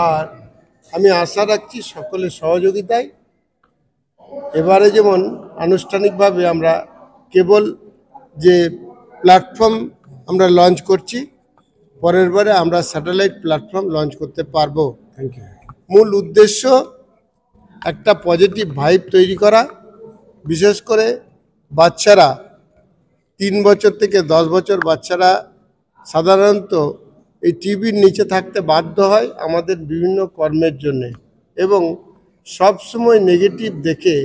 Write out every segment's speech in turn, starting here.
আর আমি আশা রাখছি সকলের সহযোগিতায় এবারে যেমন আনুষ্ঠানিকভাবে আমরা কেবল যে প্ল্যাটফর্ম আমরা লঞ্চ করছি, পরের বারে আমরা স্যাটেলাইট প্ল্যাটফর্ম লঞ্চ করতে পারবো। Thank you. মূল উদ্দেশ্য একটা পজিটিভ ভাইব তৈরি করা, বিশেষ করে বাচ্চারা 3 বছর থেকে 10 বছর বাচ্চারা সাধারণত এই টিভির নিচে থাকতে বাধ্য হয় আমাদের বিভিন্ন কর্মের জন্যে, এবং সবসময় নেগেটিভ দেখে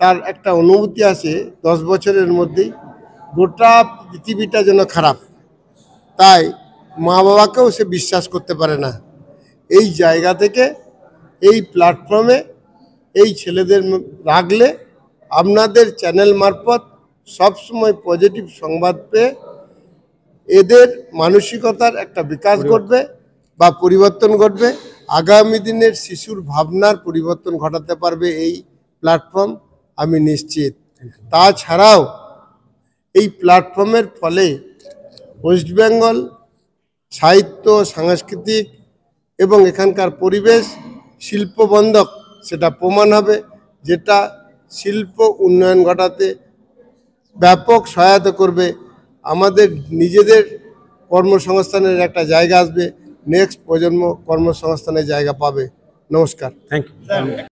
তার একটা অনুভূতি আসে 10 বছরের মধ্যেই গোটা পৃথিবীটা যেন খারাপ, তাই মা বাবাকেও সে বিশ্বাস করতে পারে না। এই জায়গা থেকে এই প্ল্যাটফর্মে এই ছেলেদের রাখলে আপনাদের চ্যানেল মারফত সবসময় পজিটিভ সংবাদ পেয়ে এদের মানসিকতার একটা বিকাশ ঘটবে বা পরিবর্তন ঘটবে। আগামী দিনের শিশুর ভাবনার পরিবর্তন ঘটাতে পারবে এই প্ল্যাটফর্ম, আমি নিশ্চিত। তাছাড়াও এই প্ল্যাটফর্মের ফলে ওয়েস্ট বেঙ্গল সাহিত্য, সাংস্কৃতিক এবং এখানকার পরিবেশ শিল্পবন্ধক সেটা প্রমাণ হবে, যেটা শিল্প উন্নয়ন ঘটাতে ব্যাপক সহায়তা করবে। আমাদের নিজেদের কর্মসংস্থানের একটা জায়গা আসবে, নেক্সট প্রজন্ম কর্মসংস্থানের জায়গা পাবে। নমস্কার। Thank you.